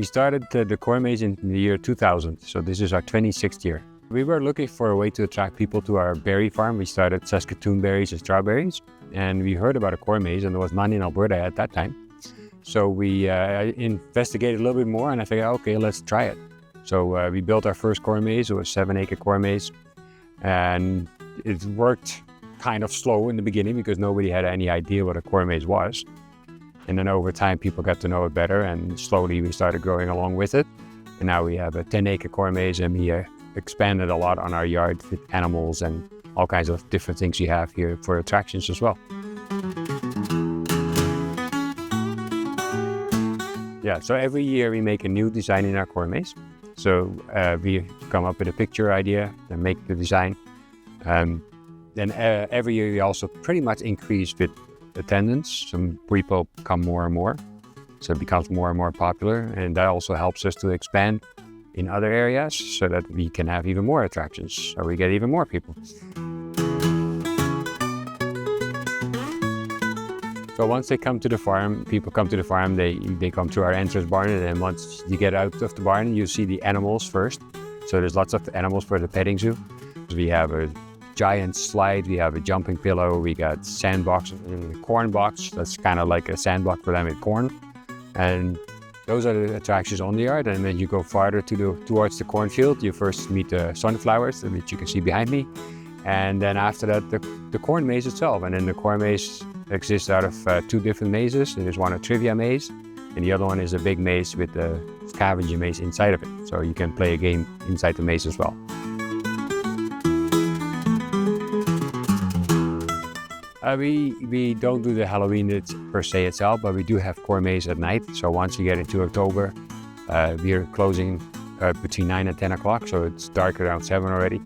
We started the corn maze in the year 2000, so this is our 26th year. We were looking for a way to attract people to our berry farm. We started Saskatoon berries and strawberries, and we heard about a corn maze, and there was none in Alberta at that time. So we investigated a little bit more, and I figured, okay, let's try it. So we built our first corn maze. It was a 7-acre corn maze, and it worked kind of slow in the beginning because nobody had any idea what a corn maze was. And then over time, people got to know it better, and slowly we started growing along with it. And now we have a 10-acre corn maze, and we expanded a lot on our yard with animals and all kinds of different things we have here for attractions as well. Yeah, so every year we make a new design in our corn maze. So we come up with a picture idea and make the design. Then every year we also pretty much increase with attendance. Some people come more and more, so it becomes more and more popular, and that also helps us to expand in other areas so that we can have even more attractions, so we get even more people. So once they come to the farm, people come to the farm, they come to our entrance barn, and then once you get out of the barn, you see the animals first. So there's lots of animals for the petting zoo. We have a giant slide, we have a jumping pillow, we got sandbox, a corn box, that's kind of like a sandbox for them with corn. And those are the attractions on the yard. And then you go farther towards the cornfield, you first meet the sunflowers, which you can see behind me. And then after that, the corn maze itself. And then the corn maze exists out of 2 different mazes. There's one a trivia maze, and the other one is a big maze with a scavenger maze inside of it. So you can play a game inside the maze as well. We don't do the Halloween per se itself, but we do have corn maze at night. So once you get into October, we are closing between 9 and 10 o'clock, so it's dark around 7 already.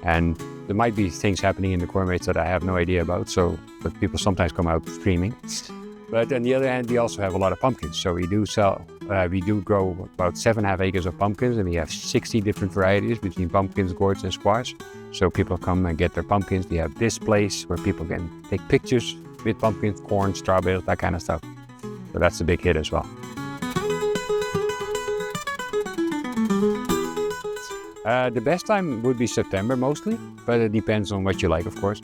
And there might be things happening in the corn maze that I have no idea about, but people sometimes come out screaming. But on the other hand, we also have a lot of pumpkins. So we do grow about 7.5 acres of pumpkins, and we have 60 different varieties between pumpkins, gourds, and squash. So people come and get their pumpkins. We have displays where people can take pictures with pumpkins, corn, strawberries, that kind of stuff. So that's a big hit as well. The best time would be September mostly, but it depends on what you like, of course.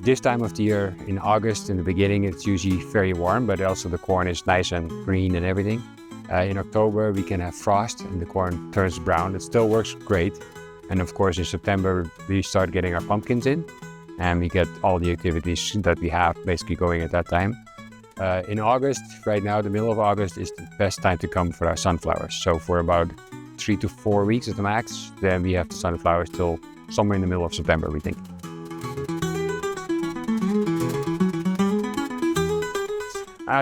This time of the year, in August, in the beginning, it's usually very warm, but also the corn is nice and green and everything. In October, we can have frost and the corn turns brown. It still works great. And of course, in September, we start getting our pumpkins in, and we get all the activities that we have basically going at that time. In August, right now, the middle of August is the best time to come for our sunflowers. So for about 3 to 4 weeks at the max, then we have the sunflowers till somewhere in the middle of September, we think.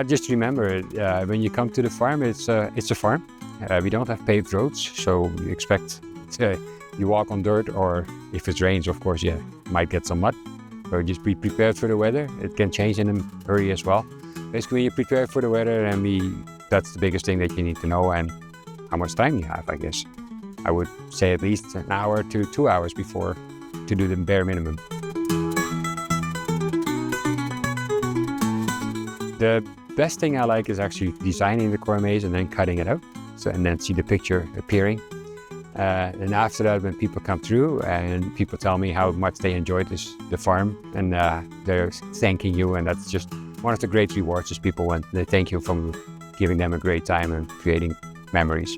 Just remember, when you come to the farm, it's a farm. We don't have paved roads, so you expect you walk on dirt, or if it rains, of course, you might get some mud. So just be prepared for the weather. It can change in a hurry as well. Basically, you're prepared for the weather, and that's the biggest thing that you need to know, and how much time you have, I guess. I would say at least an hour to 2 hours before to do the bare minimum. The best thing I like is actually designing the corn maze and then cutting it out, and then see the picture appearing. And after that, when people come through and people tell me how much they enjoyed the farm, and they're thanking you, and that's just one of the great rewards is people when they thank you for giving them a great time and creating memories.